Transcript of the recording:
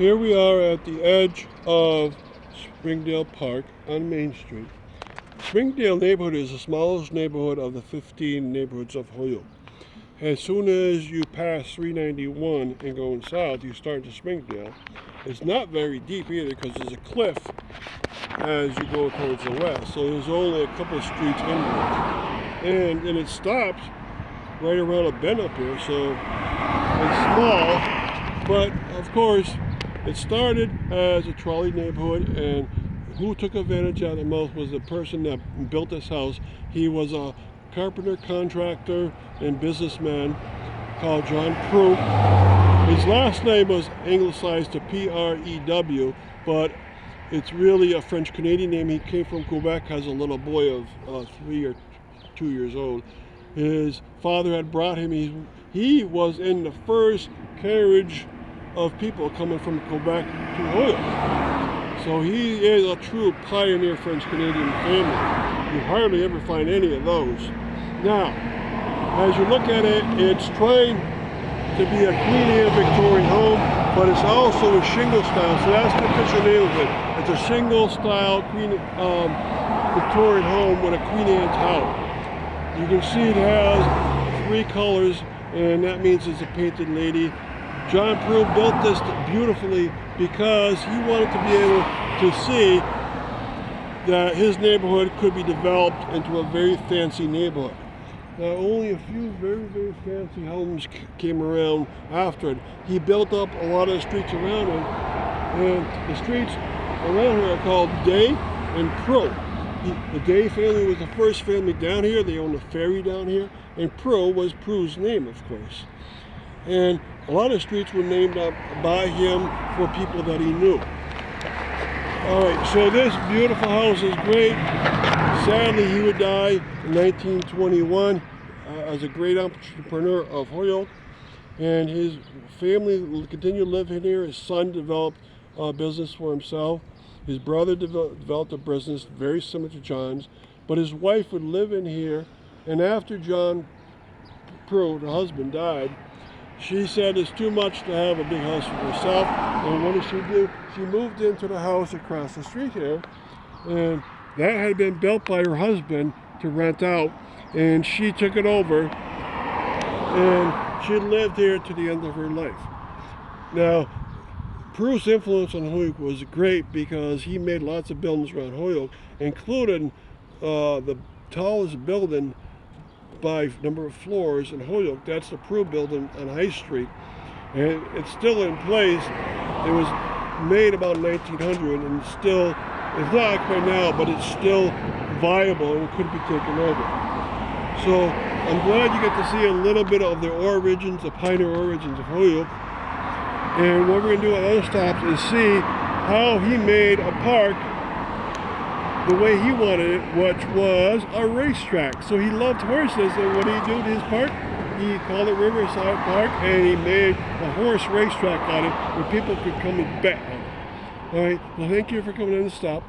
Here we are at the edge of Springdale Park on Main Street. Springdale neighborhood is the smallest neighborhood of the 15 neighborhoods of Holyoke. As soon as you pass 391 and going south, you start to Springdale. It's not very deep either because there's a cliff as you go towards the west. So there's only a couple of streets inward. And it stops right around a bend up here. So it's small, but of course, it started as a trolley neighborhood, and who took advantage of it the most was the person that built this house. He was a carpenter, contractor, and businessman called John Prew. His last name was anglicized to P-R-E-W, but it's really a French-Canadian name. He came from Quebec, has a little boy of 3 or 2 years old. His father had brought him. He was in the first carriage of people coming from Quebec to Holyoke. So he is a true pioneer French-Canadian family. You hardly ever find any of those. Now, as you look at it, it's trying to be a Queen Anne Victorian home, but it's also a shingle style, so that's the official name of it. It's a shingle style Victorian home with a Queen Anne tower. You can see it has 3 colors, and that means it's a painted lady. John Prew built this beautifully because he wanted to be able to see that his neighborhood could be developed into a very fancy neighborhood. Now, only a few very, very fancy homes came around after it. He built up a lot of the streets around him, and the streets around here are called Day and Prew. The Day family was the first family down here. They owned a ferry down here, and Prew was Prew's name, of course. And a lot of streets were named up by him for people that he knew. All right, so this beautiful house is great. Sadly, he would die in 1921 as a great entrepreneur of Holyoke, and his family continued to live in here. His son developed a business for himself. His brother developed a business very similar to John's, but his wife would live in here, and after John Prew, the husband, died, she said it's too much to have a big house for herself, and what did she do? She moved into the house across the street here, and that had been built by her husband to rent out, and she took it over, and she lived here to the end of her life. Now, Prew's influence on Holyoke was great because he made lots of buildings around Holyoke, including the tallest building by number of floors in Holyoke. That's the Prew building on High Street, and it's still in place. It was made about 1900, and still, it's not quite now, but it's still viable and could be taken over. So I'm glad you get to see a little bit of the origins, the pioneer origins of Holyoke. And what we're going to do at other stops is see how he made a park the way he wanted it, which was a racetrack. So he loved horses, and what did he do to his park? He called it Riverside Park, and he made a horse racetrack on it where people could come and bet on it. All right, well, thank you for coming in to stop.